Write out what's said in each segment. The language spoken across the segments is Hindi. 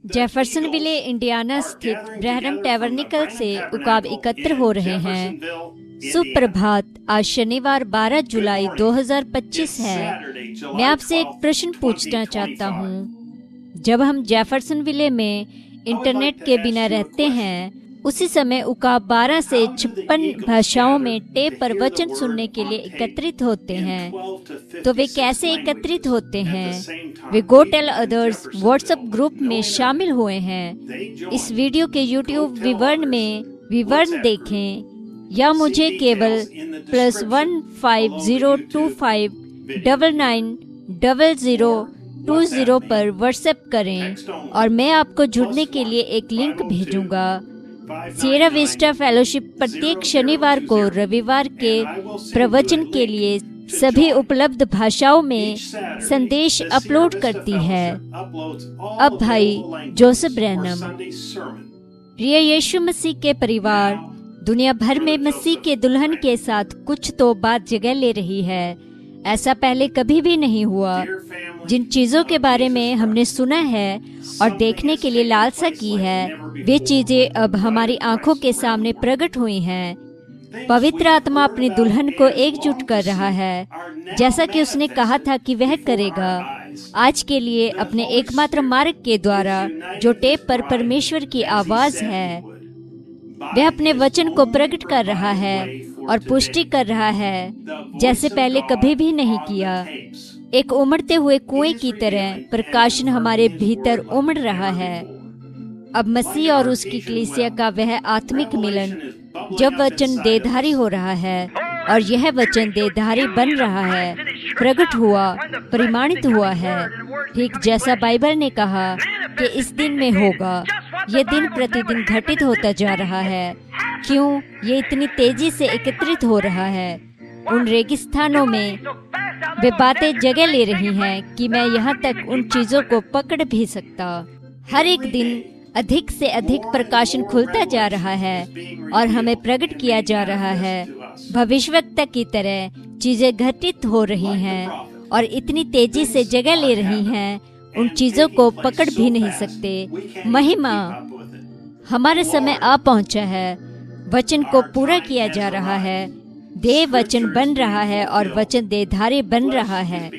जेफरसनविले, इंडियाना स्थित ब्रहरम टैबरनेकल से उकाब एकत्र हो रहे हैं। सुप्रभात। आज शनिवार 12 जुलाई 2025 है। मैं आपसे एक प्रश्न पूछना चाहता हूँ। जब हम जेफरसनविले में इंटरनेट के बिना रहते हैं, उसी समय उकाब 12 से 56 भाषाओं में टेप पर वचन सुनने के लिए एकत्रित होते हैं। तो वे कैसे एकत्रित होते हैं? वे go tell others WhatsApp group में शामिल हुए हैं। इस वीडियो के यूट्यूब विवरण में विवरण देखें या मुझे केवल +1 5025 990020 पर व्हाट्सएप करें और मैं आपको जुड़ने के लिए एक लिंक भेजूंगा। सिएरा विस्टा फेलोशिप प्रत्येक शनिवार को रविवार के प्रवचन के लिए सभी उपलब्ध भाषाओं में संदेश अपलोड करती है। अब भाई जोसेफ ब्रैनम। प्रिय यीशु मसीह के परिवार, दुनिया भर में मसीह के दुल्हन के साथ कुछ तो बात जगह ले रही है। ऐसा पहले कभी भी नहीं हुआ। जिन चीजों के बारे में हमने सुना है और देखने के लिए लालसा की है, वे चीजें अब हमारी आंखों के सामने प्रकट हुई हैं। पवित्र आत्मा अपनी दुल्हन को एकजुट कर रहा है, जैसा कि उसने कहा था कि वह करेगा। आज के लिए अपने एकमात्र मार्ग के द्वारा, जो टेप पर परमेश्वर की आवाज है, वह अपने वचन को प्रकट कर रहा है और पुष्टि कर रहा है, जैसे पहले कभी भी नहीं किया। एक उमड़ते हुए कुएं की तरह प्रकाशन हमारे भीतर उमड़ रहा है। अब मसीह और उसकी कलीसिया का वह आत्मिक मिलन, जब वचन देहधारी हो रहा है और यह वचन देहधारी बन रहा है, प्रकट हुआ, परिमाणित हुआ है, ठीक जैसा बाइबल ने कहा कि इस दिन में होगा। यह दिन प्रतिदिन घटित होता जा रहा है। क्यों ये इतनी तेजी से एकत्रित हो रहा है? उन रेगिस्तानों में वे बातें जगह ले रही हैं कि मैं यहाँ तक उन चीजों को पकड़ भी सकता। हर एक दिन अधिक से अधिक प्रकाशन खुलता जा रहा है और हमें प्रकट किया जा रहा है। भविष्यवक्ता की तरह चीजें घटित हो रही हैं और इतनी तेजी से जगह ले रही हैं, उन चीजों को पकड़ भी नहीं सकते। महिमा, हमारा समय आ पहुंचा है। वचन को पूरा किया जा रहा है। देह वचन बन रहा है और वचन देहधारी बन रहा है।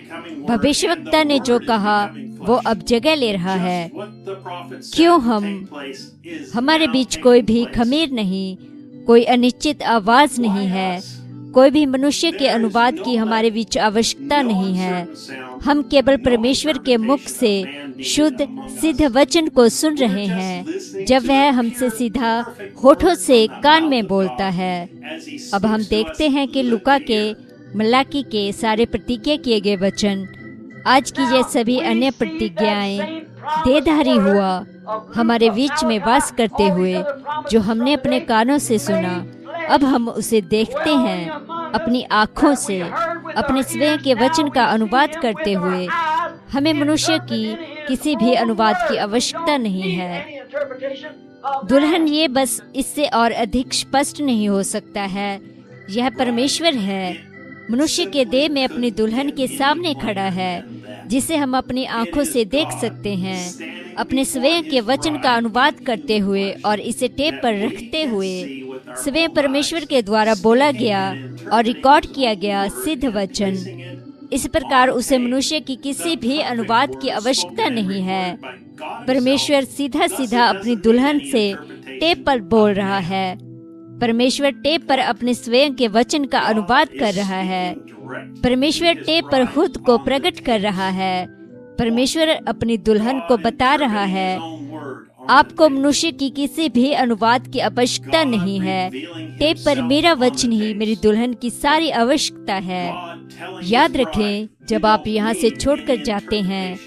भविष्यवक्ता ने जो कहा वो अब जगह ले रहा है। क्यों हमारे बीच कोई भी खमीर नहीं, कोई अनिश्चित आवाज नहीं है, कोई भी मनुष्य के अनुवाद की हमारे बीच आवश्यकता नहीं है। हम केवल परमेश्वर के मुख से शुद्ध सिद्ध वचन को सुन रहे हैं, जब वह हमसे सीधा होठों से कान में बोलता है। अब हम देखते हैं कि लुका के, मलाकी के सारे प्रतिज्ञा किए गए वचन, आज की ये सभी अन्य प्रतिज्ञाएं देहधारी हुआ, हमारे बीच में वास करते हुए, जो हमने अपने कानों से सुना। अब हम उसे देखते हैं अपनी आँखों से, अपने स्वयं के वचन का अनुवाद करते हुए। हमें मनुष्य की किसी भी अनुवाद की आवश्यकता नहीं है। दुल्हन ये बस इससे और अधिक स्पष्ट नहीं हो सकता है। यह परमेश्वर है, मनुष्य के देह में अपनी दुल्हन के सामने खड़ा है, जिसे हम अपनी आँखों से देख सकते हैं, अपने स्वयं के वचन का अनुवाद करते हुए और इसे टेप पर रखते हुए। स्वयं परमेश्वर के द्वारा बोला गया और रिकॉर्ड किया गया सिद्ध वचन। इस प्रकार उसे मनुष्य की किसी भी अनुवाद की आवश्यकता नहीं है। परमेश्वर सीधा सीधा अपनी दुल्हन से टेप पर बोल रहा है। परमेश्वर टेप पर अपने स्वयं के वचन का अनुवाद कर रहा है। परमेश्वर टेप पर खुद को प्रकट कर रहा है। परमेश्वर अपनी दुल्हन को बता रहा है, आपको मनुष्य की किसी भी अनुवाद की आवश्यकता नहीं है। टेप पर मेरा वचन ही मेरी दुल्हन की सारी आवश्यकता है। याद रखें, जब आप यहाँ से छोड़कर जाते हैं,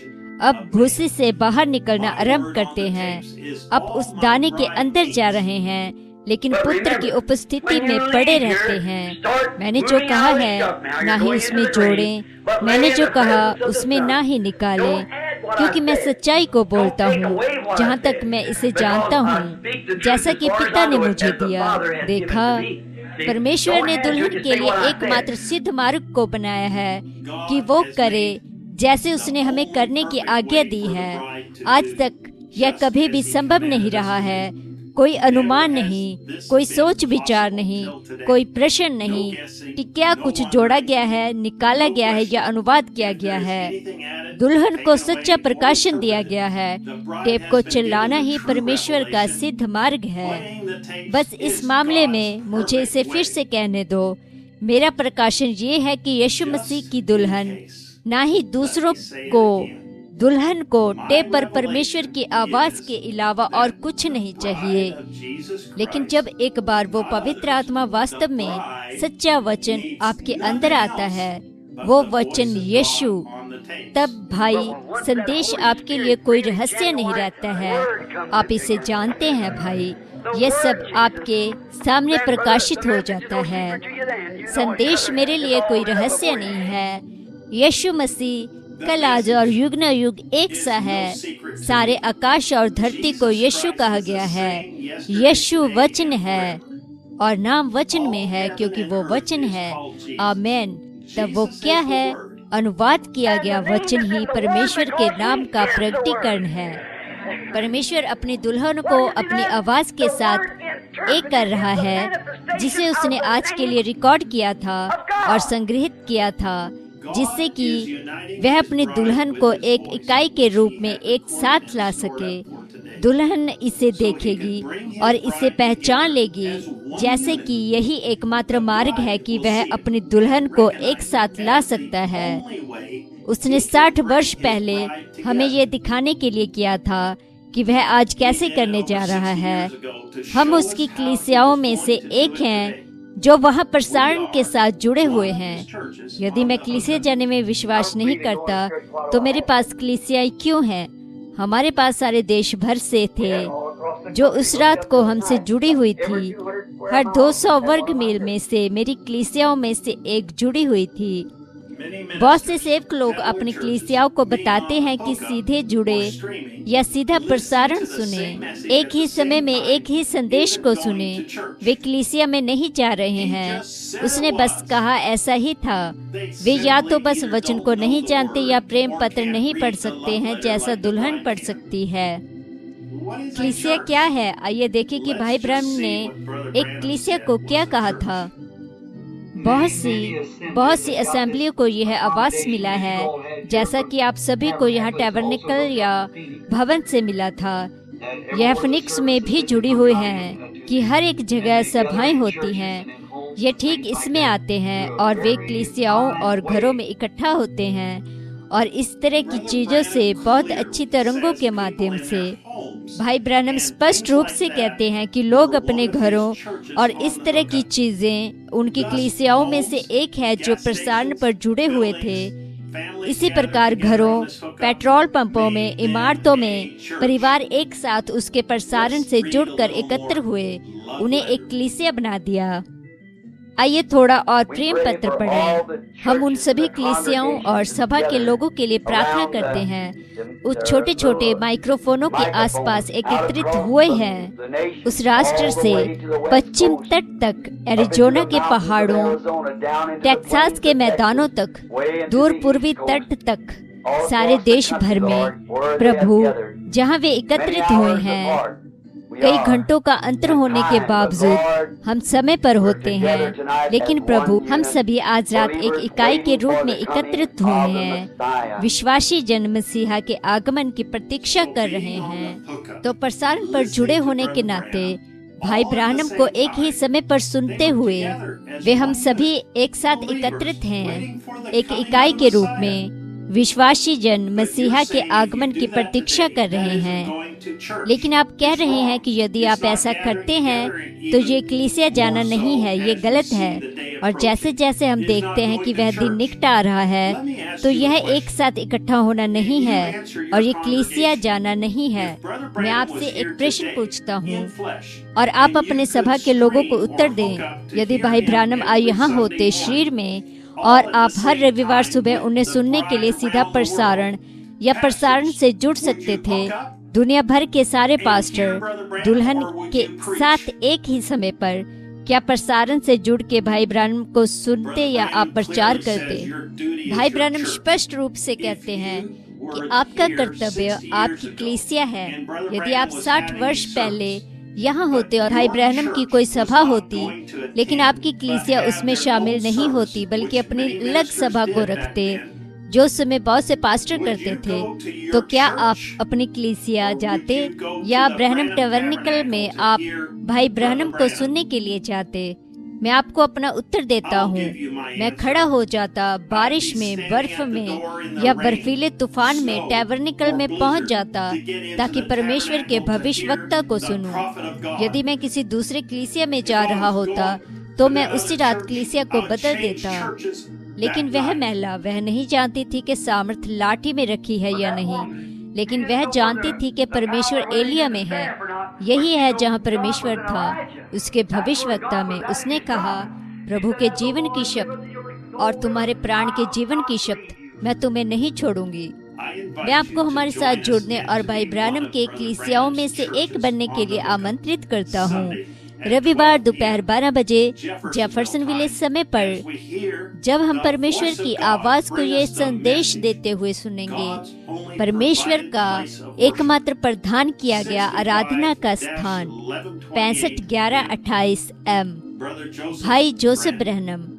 अब भूसी से बाहर निकलना आरंभ करते हैं। अब उस दाने के अंदर जा रहे हैं, लेकिन पुत्र की उपस्थिति में पड़े रहते हैं। मैंने जो कहा है ना ही उसमें जोड़ें, मैंने जो कहा उसमें ना ही निकालें, क्योंकि मैं सच्चाई को बोलता हूँ जहाँ तक मैं इसे जानता हूँ, जैसा कि पिता ने मुझे दिया। देखा, परमेश्वर ने दुल्हन के लिए एकमात्र सिद्ध मार्ग को बनाया है कि वो करे जैसे उसने हमें करने की आज्ञा दी है। आज तक यह कभी भी संभव नहीं रहा है। कोई अनुमान नहीं, कोई सोच विचार नहीं, कोई प्रश्न नहीं कि क्या कुछ जोड़ा गया है, निकाला गया है या अनुवाद किया गया है। दुल्हन को सच्चा प्रकाशन दिया गया है। टेप को चलाना ही परमेश्वर का सिद्ध मार्ग है। बस इस मामले में मुझे इसे फिर से कहने दो। मेरा प्रकाशन ये है कि यीशु मसीह की दुल्हन, ना ही दूसरों को दुल्हन को टेप पर परमेश्वर की आवाज के अलावा और कुछ नहीं चाहिए। लेकिन जब एक बार वो पवित्र आत्मा वास्तव में सच्चा वचन आपके अंदर आता है, वो वचन यीशु, तब भाई संदेश आपके लिए कोई रहस्य नहीं रहता है। आप इसे जानते हैं भाई, यह सब आपके सामने प्रकाशित हो जाता है। संदेश मेरे लिए कोई रहस्य नहीं है। यीशु मसीह कल, आज और युग न युग एक सा है। सारे आकाश और धरती को यीशु कहा गया है। यीशु वचन है और नाम वचन में है, क्योंकि वो वचन है। आमेन। तब वो क्या है? अनुवाद किया गया वचन ही परमेश्वर के नाम का प्रकटीकरण है। परमेश्वर अपनी दुल्हन को अपनी आवाज के साथ एक कर रहा है, जिसे उसने आज के लिए रिकॉर्ड किया था और संग्रहित किया था, जिससे कि वह अपनी दुल्हन को एक इकाई के रूप में एक साथ ला सके। दुल्हन इसे देखेगी और इसे पहचान लेगी, जैसे कि यही एकमात्र मार्ग है कि वह अपनी दुल्हन को एक साथ ला सकता है। उसने 60 वर्ष पहले हमें ये दिखाने के लिए किया था कि वह आज कैसे करने जा रहा है। हम उसकी कलीसियाओं में से एक हैं जो वहाँ प्रसारण के साथ जुड़े हुए हैं। यदि मैं कलीसिया जाने में विश्वास नहीं करता, तो मेरे पास कलीसियाएं क्यों हैं? हमारे पास सारे देश भर से थे जो उस रात को हमसे जुड़ी हुई थी। हर 200 वर्ग मील में से मेरी कलीसियाओं में से एक जुड़ी हुई थी। बहुत से सेवक लोग अपनी कलीसियाओं को बताते हैं कि सीधे जुड़े या सीधा प्रसारण सुने, एक ही समय में एक ही संदेश को सुने। वे कलीसिया में नहीं जा रहे हैं। उसने बस कहा ऐसा ही था। वे या तो बस वचन को नहीं जानते या प्रेम पत्र नहीं पढ़ सकते हैं जैसा दुल्हन पढ़ सकती है। कलीसिया क्या है? आइए देखें कि भाई ब्रह्म ने एक कलीसिया को क्या कहा था। बहुत सी असेंबलियों को यह आवाज मिला है, जैसा कि आप सभी को यहाँ टैबरनेकल या भवन से मिला था। यह फिनिक्स में भी जुड़ी हुई है कि हर एक जगह सभाएं होती हैं। ये ठीक इसमें आते हैं और वे कलीसियाओं और घरों में इकट्ठा होते हैं और इस तरह की चीजों से बहुत अच्छी तरंगों के माध्यम से। भाई ब्रैनम स्पष्ट रूप से कहते हैं कि लोग अपने घरों और इस तरह की चीजें उनकी कलीसियाओं में से एक है जो प्रसारण पर जुड़े हुए थे। इसी प्रकार घरों, पेट्रोल पंपों में, इमारतों में परिवार एक साथ उसके प्रसारण से जुड़कर एकत्र हुए, उन्हें एक कलीसिया बना दिया। आइए थोड़ा और प्रेम पत्र पढ़ें। हम उन सभी कलीसियाओं और सभा के लोगों के लिए प्रार्थना करते हैं उस छोटे छोटे माइक्रोफोनों के आसपास एकत्रित हुए हैं, उस राष्ट्र से पश्चिम तट तक, एरिज़ोना के पहाड़ों, टेक्सास के मैदानों तक, दूर पूर्वी तट तक, सारे देश भर में प्रभु जहां वे एकत्रित हुए हैं। कई घंटों का अंतर होने के बावजूद हम समय पर होते हैं, लेकिन प्रभु हम सभी आज रात एक इकाई के रूप में एकत्रित हुए हैं। विश्वासी जन मसीहा के आगमन की प्रतीक्षा कर रहे हैं। तो प्रसारण पर जुड़े होने के नाते भाई ब्रानम को एक ही समय पर सुनते हुए वे हम सभी एक साथ एकत्रित हैं, एक इकाई के रूप में। विश्वासी जन मसीहा के आगमन की प्रतीक्षा कर रहे हैं। लेकिन आप कह रहे हैं कि यदि आप ऐसा करते हैं तो ये कलीसिया जाना नहीं है, ये गलत है। और जैसे जैसे हम देखते हैं कि वह दिन निकट आ रहा है, तो यह एक साथ इकट्ठा होना नहीं है और ये कलीसिया जाना नहीं है। मैं आपसे एक प्रश्न पूछता हूँ और आप अपने सभा के लोगों को उत्तर दें। यदि भाई ब्रानम आज यहाँ होते शरीर में और आप हर रविवार सुबह उन्हें सुनने के लिए सीधा प्रसारण या प्रसारण से जुड़ सकते थे, दुनिया भर के सारे पास्टर दुल्हन के साथ एक ही समय पर क्या प्रसारण से जुड़ के भाई ब्रानम को सुनते या आप प्रचार करते? भाई ब्रानम स्पष्ट रूप से कहते हैं कि आपका कर्तव्य आपकी कलीसिया है। यदि आप 60 वर्ष पहले यहाँ होते और भाई ब्रैनम की कोई सभा होती, लेकिन आपकी कलीसिया उसमें शामिल नहीं होती बल्कि अपनी अलग सभा को रखते, जो उस समय बहुत से पास्टर करते थे, तो क्या आप अपनी कलीसिया जाते या ब्रैनम टैबरनेकल में आप भाई ब्रैनम को सुनने के लिए जाते? मैं आपको अपना उत्तर देता हूँ। मैं खड़ा हो जाता, बारिश में, बर्फ में या बर्फीले तूफान में टैबरनेकल में पहुँच जाता ताकि परमेश्वर के भविष्यवक्ता को सुनूं। यदि मैं किसी दूसरे कलीसिया में जा रहा होता तो मैं उसी रात कलीसिया को बदल देता। लेकिन वह महिला, वह नहीं जानती थी कि सामर्थ लाठी में रखी है या नहीं, लेकिन वह जानती थी कि परमेश्वर एलिया में है। यही है जहाँ परमेश्वर था, उसके भविष्यवक्ता में। उसने कहा, प्रभु के जीवन की शक्ति और तुम्हारे प्राण के जीवन की शक्ति, मैं तुम्हें नहीं छोड़ूंगी। मैं आपको हमारे साथ जुड़ने और भाई ब्रैनम के कलीसियाओं में से एक बनने के लिए आमंत्रित करता हूँ। रविवार दोपहर 12 बजे जेफरसनविले समय पर, जब हम परमेश्वर की आवाज को ये संदेश देते हुए सुनेंगे, परमेश्वर का एकमात्र प्रदान किया गया आराधना का स्थान 651128 M, भाई जोसेफ ब्रैनम।